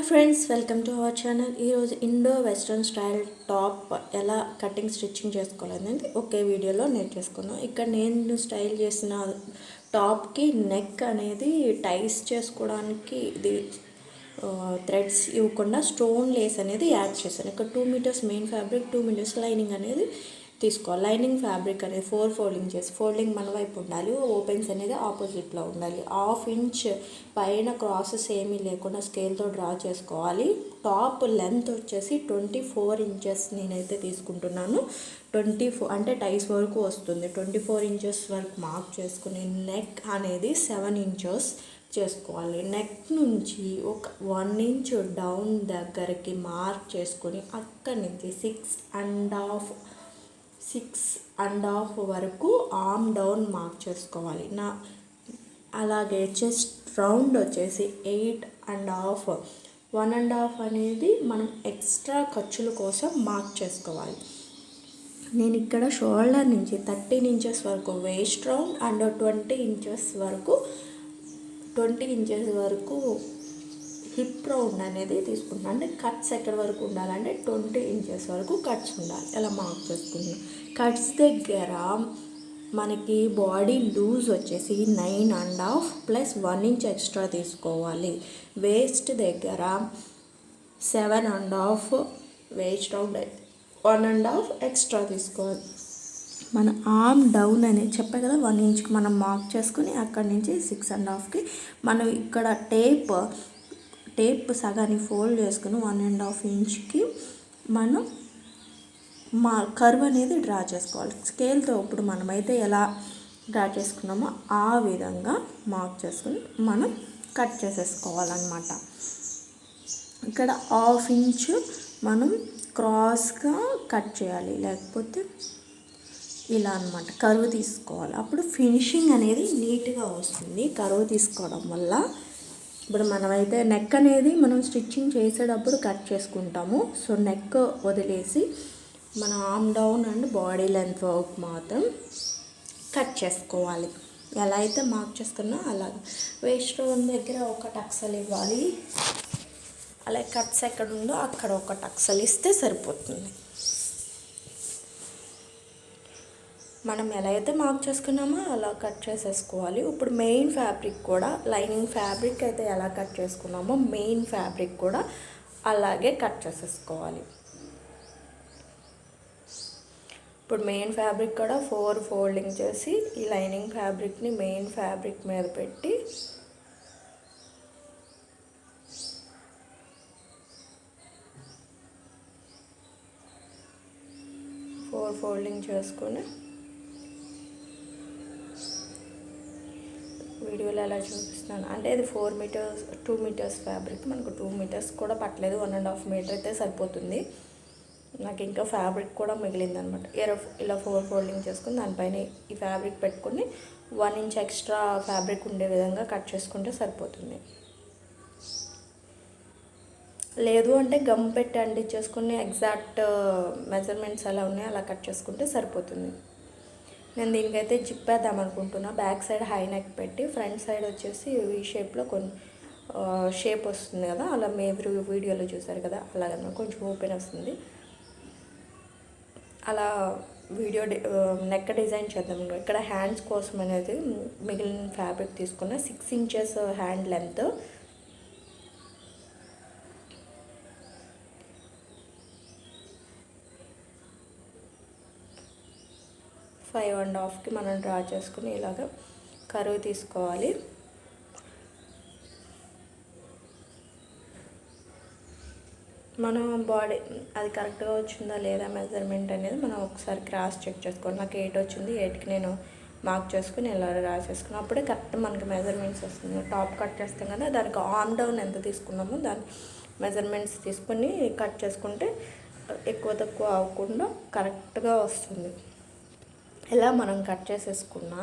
Friends, welcome to our channel. ఈరోజు Indo western style top ఎలా cutting stitching చేసుకోవాలనేది ఒకే వీడియోలో నేర్చేసుకున్నాం. ఇక్కడ నేను స్టైల్ చేసిన టాప్కి నెక్ అనేది టైస్ చేసుకోవడానికి ఇది థ్రెడ్స్ ఇవ్వకుండా స్టోన్ లేస్ అనేది యాడ్ చేశాను. ఇక్కడ 2 metres main fabric, 2 metres lining అనేది తీసుకోవాలి. లైనింగ్ ఫ్యాబ్రిక్ అనేది 4 ఫోల్డింగ్ చేసి, ఫోల్డింగ్ మన వైపు ఉండాలి, ఓపెన్స్ అనేది ఆపోజిట్లో ఉండాలి. 1/2 ఇంచ్ పైన క్రాసెస్ ఏమీ లేకుండా స్కేల్తో డ్రా చేసుకోవాలి. టాప్ లెంత్ వచ్చేసి 24 ఇంచెస్ నేనైతే తీసుకుంటున్నాను. 24 అంటే టైస్ వరకు వస్తుంది. 24 ఇంచెస్ వరకు మార్క్ చేసుకుని నెక్ అనేది 7 ఇంచెస్ చేసుకోవాలి. నెక్ నుంచి ఒక 1 ఇంచ్ డౌన్ దగ్గరికి మార్క్ చేసుకొని అక్కడి నుంచి 6.5 వరకు ఆర్మ్ డౌన్ మార్క్ చేసుకోవాలి. అలాగే చెస్ట్ రౌండ్ వచ్చేసి 8.5. 1.5 అనేది మనం ఎక్స్ట్రా ఖర్చుల కోసం మార్క్ చేసుకోవాలి. నేను ఇక్కడ షోల్డర్ నుంచి 13 ఇంచెస్ వరకు వేస్ట్ రౌండ్ అండ్ 20 ఇంచెస్ వరకు హిప్ రౌండ్ అనేది తీసుకుంటున్నాను. అంటే కట్స్ ఎక్కడి వరకు ఉండాలంటే 20 ఇంచెస్ వరకు కట్స్ ఉండాలి. ఎలా మార్క్ చేసుకుంటున్నాను. కట్స్ దగ్గర మనకి బాడీ లూజ్ వచ్చేసి 9.5 ప్లస్ 1 ఇంచ్ ఎక్స్ట్రా తీసుకోవాలి. వేస్ట్ దగ్గర 7.5, వేస్ట్ రౌండ్ 1.5 ఎక్స్ట్రా తీసుకోవాలి. మన ఆర్మ్ డౌన్ అనేది చెప్పే కదా 1 ఇంచ్కి మనం మార్క్ చేసుకుని అక్కడి నుంచి 6.5కి మనం ఇక్కడ టేప్ సగాన్ని ఫోల్డ్ చేసుకుని 1.5 ఇంచ్కి మనం కర్వ్ అనేది డ్రా చేసుకోవాలి. స్కేల్తో ఇప్పుడు మనమైతే ఎలా డ్రా చేసుకున్నామో ఆ విధంగా మార్క్ చేసుకుని మనం కట్ చేసేసుకోవాలన్నమాట. ఇక్కడ 1/2 ఇంచ్ మనం క్రాస్గా కట్ చేయాలి, లేకపోతే ఇలా అన్నమాట కర్వ్ తీసుకోవాలి. అప్పుడు ఫినిషింగ్ అనేది నీట్గా వస్తుంది కర్వ్ తీసుకోవడం వల్ల. ఇప్పుడు మనమైతే నెక్ అనేది మనం స్టిచ్చింగ్ చేసేటప్పుడు కట్ చేసుకుంటాము. సో నెక్ వదిలేసి మన arm down and body length work మాత్రం కట్ చేసుకోవాలి. ఎలా అయితే మార్క్ చేసుకున్నా అలాగే వేస్ట్ రౌండ్ దగ్గర ఒక టక్సల్ ఇవ్వాలి. అలాగే కట్స్ ఎక్కడ ఉందో అక్కడ ఒక టక్సల్ ఇస్తే సరిపోతుంది. మనం ఎలా అయితే మార్క్ చేసుకున్నామో అలా కట్ చేసేసుకోవాలి. ఇప్పుడు మెయిన్ ఫ్యాబ్రిక్ కూడా, లైనింగ్ ఫ్యాబ్రిక్ అయితే ఎలా కట్ చేసుకున్నామో మెయిన్ ఫ్యాబ్రిక్ కూడా అలాగే కట్ చేసేసుకోవాలి. ఇప్పుడు మెయిన్ ఫ్యాబ్రిక్ కూడా 4 ఫోల్డింగ్ చేసి ఈ లైనింగ్ ఫ్యాబ్రిక్ని మెయిన్ ఫ్యాబ్రిక్ మీద పెట్టి ఫోల్డింగ్ చేసుకొని వీడియోలో ఎలా చూపిస్తున్నాను అంటే ఇది 2 మీటర్స్ ఫ్యాబ్రిక్. మనకు 2 మీటర్స్ కూడా పట్టలేదు, 1.5 మీటర్ అయితే సరిపోతుంది. నాకు ఇంకా ఫ్యాబ్రిక్ కూడా మిగిలింది అనమాట. ఇలా 4 ఫోల్డింగ్ చేసుకుని దానిపైన ఈ ఫ్యాబ్రిక్ పెట్టుకుని 1 ఇంచ్ ఎక్స్ట్రా ఫ్యాబ్రిక్ ఉండే విధంగా కట్ చేసుకుంటే సరిపోతుంది. లేదు అంటే గమ్ పెట్టి అంటించేసుకుని ఎగ్జాక్ట్ మెజర్మెంట్స్ ఎలా ఉన్నాయో అలా కట్ చేసుకుంటే సరిపోతుంది. నేను దీనికైతే జిప్ వేద్దాం అనుకుంటున్నా. బ్యాక్ సైడ్ హై నెక్ పెట్టి ఫ్రంట్ సైడ్ వచ్చేసి ఈ షేప్లో కొన్ని షేప్ వస్తుంది కదా, అలా మీరు వీడియోలో చూసారు కదా, అలాగన్నా కొంచెం ఓపెన్ వస్తుంది. అలా నెక్ డిజైన్ చేద్దాం. ఇక్కడ హ్యాండ్స్ కోసం అనేది మిగిలిన ఫ్యాబ్రిక్ తీసుకున్న 6 inches hand length, five and హాఫ్కి మనం డ్రా చేసుకుని ఇలాగ కర్వ్ తీసుకోవాలి. మనం బాడీ అది కరెక్ట్గా వచ్చిందా లేదా మెజర్మెంట్ అనేది మనం ఒకసారి క్రాస్ చెక్ చేసుకోవాలి. నాకు 8 వచ్చింది, 8కి నేను మార్క్ చేసుకుని ఇలా డ్రా చేసుకున్నాను. అప్పుడే కరెక్ట్ మనకి మెజర్మెంట్స్ వస్తుంది. టాప్ కట్ చేస్తాం కదా, దానికి ఆర్మ్ డౌన్ ఎంత తీసుకున్నామో దాని మెజర్మెంట్స్ తీసుకుని కట్ చేసుకుంటే ఎక్కువ తక్కువ అవ్వకుండా కరెక్ట్గా వస్తుంది. ఇలా మనం కట్ చేసేసుకున్న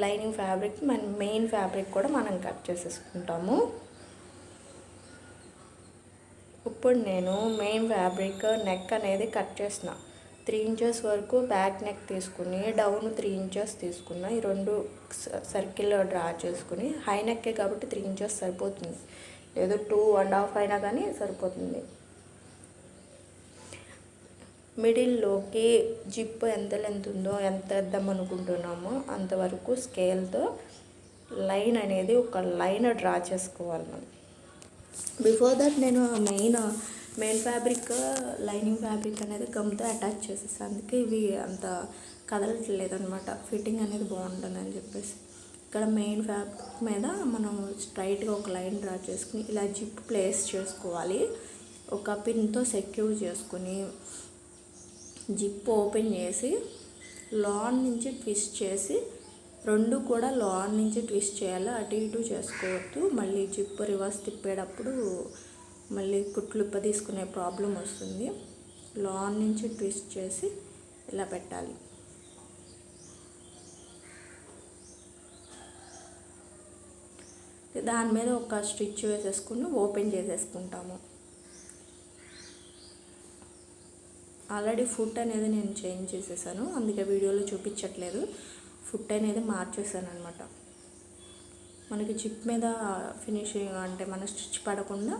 లైనింగ్ ఫ్యాబ్రిక్ మెయిన్ ఫ్యాబ్రిక్ కూడా మనం కట్ చేసేసుకుంటాము. ఇప్పుడు నేను మెయిన్ ఫ్యాబ్రిక్ నెక్ అనేది కట్ చేసిన 3 ఇంచెస్ వరకు బ్యాక్ నెక్ తీసుకుని డౌన్ 3 ఇంచెస్ తీసుకున్న. ఈ 2 సర్కిల్ డ్రా చేసుకుని హై నెక్కే కాబట్టి 3 ఇంచెస్ సరిపోతుంది. లేదు 2.5 అయినా కానీ సరిపోతుంది. మిడిల్లోకి జిప్ ఎంత లెంత్ ఉందో, ఎంత వేద్దాం అనుకుంటున్నామో అంతవరకు స్కేల్తో లైన్ అనేది ఒక లైన్ డ్రా చేసుకోవాలి మనం. బిఫోర్ దట్ నేను మెయిన్ ఫ్యాబ్రిక్ లైనింగ్ ఫ్యాబ్రిక్ అనేది గమ్తో అటాచ్ చేసేసాను. అందుకే ఇవి అంత కదలట్లేదు అనమాట. ఫిట్టింగ్ అనేది బాగుంటుందని చెప్పేసి ఇక్కడ మెయిన్ ఫ్యాబ్రిక్ మీద మనం స్ట్రైట్గా ఒక లైన్ డ్రా చేసుకుని ఇలా జిప్ ప్లేస్ చేసుకోవాలి. ఒక పిన్తో సెక్యూర్ చేసుకుని జిప్ ఓపెన్ చేసి లాన్ నుంచి ట్విస్ట్ చేసి, రెండు కూడా లాన్ నుంచి ట్విస్ట్ చేయాలి. అటు ఇటు చేసుకోవద్దు. మళ్ళీ జిప్ రివర్స్ తిప్పేటప్పుడు మళ్ళీ కుట్లు తీసుకునే ప్రాబ్లం వస్తుంది. లాన్ నుంచి ట్విస్ట్ చేసి ఇలా పెట్టాలి. దాని మీద ఒక స్టిచ్ వేసేసుకుని ఓపెన్ చేసేసుకుంటాము. ఆల్రెడీ ఫుట్ అనేది నేను చేంజ్ చేసేసాను, అందుకే వీడియోలో చూపించట్లేదు. ఫుట్ అనేది మార్చేసాను అనమాట. మనకి జిప్ మీద ఫినిషింగ్ అంటే మన స్టిచ్ పడకుండా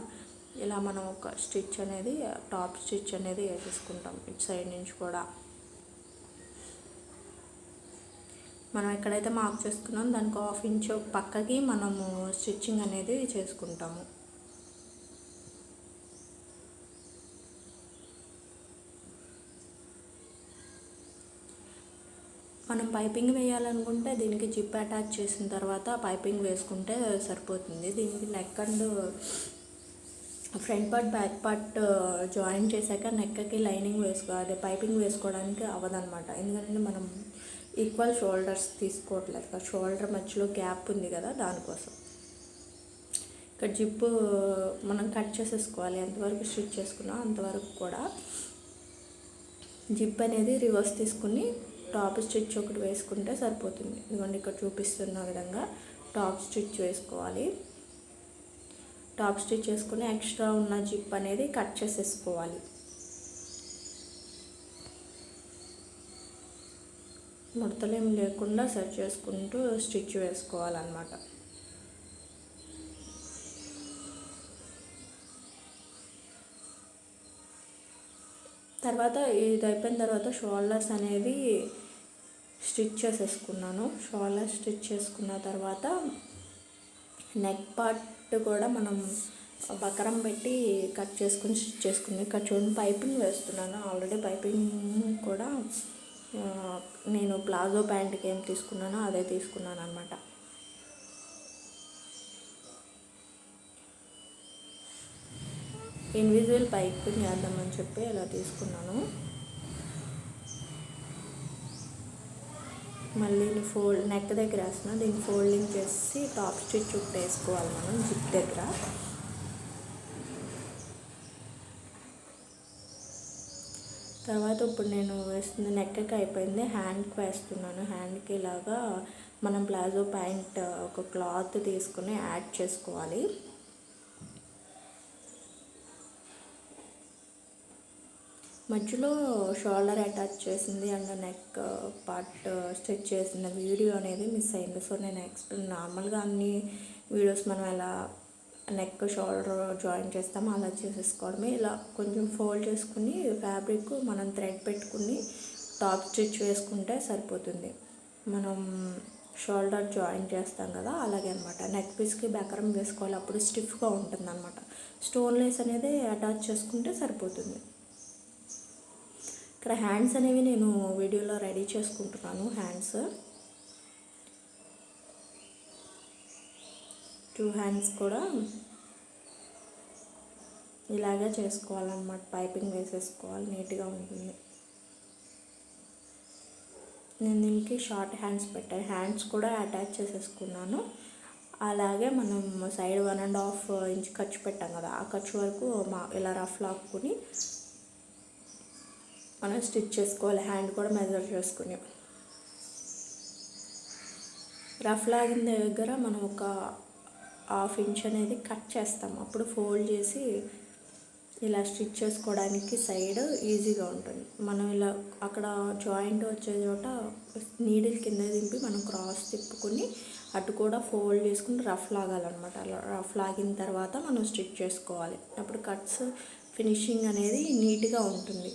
ఇలా మనం ఒక స్టిచ్ అనేది టాప్ స్టిచ్ అనేది వేసేసుకుంటాం. ఇటు సైడ్ నుంచి కూడా మనం ఎక్కడైతే మార్క్ చేసుకున్నాం దానికి 1/2 ఇంచ్ పక్కకి మనము స్టిచ్చింగ్ అనేది చేసుకుంటాము. మనం పైపింగ్ వేయాలనుకుంటే దీనికి జిప్ అటాచ్ చేసిన తర్వాత పైపింగ్ వేసుకుంటే సరిపోతుంది. దీనికి neck and front part back part join చేశాక నెక్కి లైనింగ్ అదే పైపింగ్ వేసుకోవడానికి అవ్వదన్నమాట. ఎందుకంటే మనం ఈక్వల్ షోల్డర్స్ తీసుకోవట్లేదు కదా, షోల్డర్ మధ్యలో గ్యాప్ ఉంది కదా, దానికోసం. ఇక్కడ జిప్పు మనం కట్ చేసేసుకోవాలి. ఎంతవరకు స్టిచ్ చేసుకున్నాం అంతవరకు కూడా జిప్ అనేది రివర్స్ తీసుకుని టాప్ స్టిచ్ ఒకటి వేసుకుంటే సరిపోతుంది. ఇదిగోండి ఇక్కడ చూపిస్తున్న విధంగా టాప్ స్టిచ్ వేసుకోవాలి. టాప్ స్టిచ్ వేసుకుని ఎక్స్ట్రా ఉన్న జిప్ అనేది కట్ చేసేసుకోవాలి. ముడతలేం లేకుండా సెట్ చేసుకుంటూ స్టిచ్ వేసుకోవాలన్నమాట. తర్వాత ఇది అయిపోయిన తర్వాత షోల్డర్స్ అనేది స్టిచ్ చేసేసుకున్నాను. షోల్డర్ స్టిచ్ చేసుకున్న తర్వాత నెక్ పార్ట్ కూడా మనం బకరం పెట్టి కట్ చేసుకుని స్టిచ్ చేసుకుని ఇక్కడ చూడండి పైపింగ్ వేస్తున్నాను. ఆల్రెడీ పైపింగ్ కూడా నేను ప్లాజో ప్యాంట్కి ఏం తీసుకున్నానో అదే తీసుకున్నాను అనమాట. ఇన్విజిబుల్ పైపింగ్ వేద్దామని చెప్పి ఇలా తీసుకున్నాను. మళ్ళీ నెక్ దగ్గర వేస్తున్నాను. దీన్ని ఫోల్డింగ్ చేసి టాప్ స్టిచ్ వేసుకోవాలి మనం జిప్ దగ్గర. తర్వాత ఇప్పుడు నేను వేస్తుంది నెక్కి అయిపోయింది. హ్యాండ్కి వేస్తున్నాను. హ్యాండ్కి ఇలాగా మనం ప్లాజో ప్యాంట్ ఒక క్లాత్ తీసుకుని యాడ్ చేసుకోవాలి. మధ్యలో షోల్డర్ అటాచ్ చేసింది అండ్ నెక్ పార్ట్ స్టిచ్ చేసిన వీడియో అనేది మిస్ అయింది. సో నేను నార్మల్గా అన్ని వీడియోస్ మనం ఎలా నెక్ షోల్డర్ జాయిన్ చేస్తామో అలా చేసేసుకోవడమే. ఇలా కొంచెం ఫోల్డ్ చేసుకుని ఫ్యాబ్రిక్ మనం థ్రెడ్ పెట్టుకుని టాప్ స్టిచ్ వేసుకుంటే సరిపోతుంది. మనం షోల్డర్ జాయిన్ చేస్తాం కదా అలాగే అనమాట. నెక్ పీస్కి బకరం వేసుకోవాలి, అప్పుడు స్టిఫ్గా ఉంటుంది అనమాట. స్టోన్ లేస్ అనేది అటాచ్ చేసుకుంటే సరిపోతుంది. ఇక్కడ హ్యాండ్స్ అనేవి నేను వీడియోలో రెడీ చేసుకుంటున్నాను. హ్యాండ్స్ 2 హ్యాండ్స్ కూడా ఇలాగే చేసుకోవాలన్నమాట. పైపింగ్ వేసేసుకోవాలి, నీట్గా ఉంటుంది. నేను దీనికి షార్ట్ హ్యాండ్స్ పెట్టాను. హ్యాండ్స్ కూడా అటాచ్ చేసేసుకున్నాను. అలాగే మనం సైడ్ 1.5 ఇంచ్ ఖర్చు పెట్టాం కదా, ఆ ఖర్చు వరకు ఇలా రఫ్ లాక్కుని మనం స్టిచ్ చేసుకోవాలి. హ్యాండ్ కూడా మెజర్ చేసుకుని రఫ్ లాగిన దగ్గర మనం ఒక 1/2 ఇంచ్ అనేది కట్ చేస్తాం. అప్పుడు ఫోల్డ్ చేసి ఇలా స్టిచ్ చేసుకోవడానికి సైడ్ ఈజీగా ఉంటుంది. మనం ఇలా అక్కడ జాయింట్ వచ్చే చోట నీడిల్ కింద దింపి మనం క్రాస్ తిప్పుకొని అటు కూడా ఫోల్డ్ చేసుకుని రఫ్ లాగాలన్నమాట. అలా రఫ్ లాగిన తర్వాత మనం స్టిచ్ చేసుకోవాలి. అప్పుడు కట్స్ ఫినిషింగ్ అనేది నీట్గా ఉంటుంది.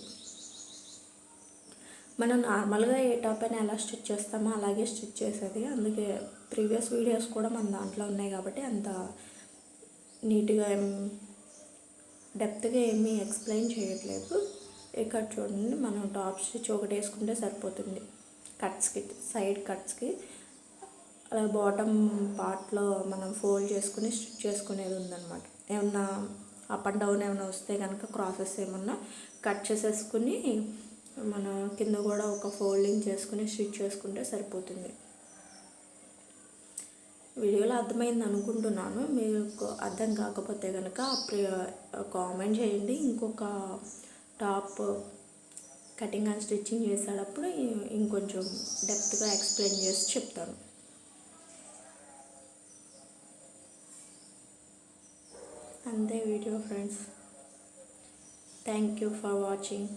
మనం నార్మల్గా ఏ టాప్ అయినా ఎలా స్టిచ్ చేస్తామో అలాగే స్టిచ్ చేసేది. అందుకే ప్రీవియస్ వీడియోస్ కూడా మన దాంట్లో ఉన్నాయి కాబట్టి అంత నీట్గా డెప్త్గా ఏమీ ఎక్స్ప్లెయిన్ చేయట్లేదు. ఇక్కడ చూడండి, మనం టాప్ స్టిచ్ ఒకటి వేసుకుంటే సరిపోతుంది కట్స్కి, సైడ్ కట్స్కి. అలా బాటమ్ పార్ట్లో మనం ఫోల్డ్ చేసుకుని స్టిచ్ చేసుకునేది ఉందన్నమాట. ఏమన్నా అప్ అండ్ డౌన్ ఏమైనా వస్తే కనుక క్రాసెస్ ఏమన్నా కట్ చేసేసుకుని మనం కింద కూడా ఒక ఫోల్డింగ్ చేసుకుని స్టిచ్ చేసుకుంటే సరిపోతుంది. వీడియోలో అర్థమైంది అనుకుంటున్నాను. మీకు అర్థం కాకపోతే కనుక కామెంట్ చేయండి. ఇంకొక టాప్ కటింగ్ అండ్ స్టిచ్చింగ్ చేసేటప్పుడు ఇంకొంచెం డెప్త్గా ఎక్స్ప్లెయిన్ చేసి చెప్తాను. అంతే video friends. Thank you for watching.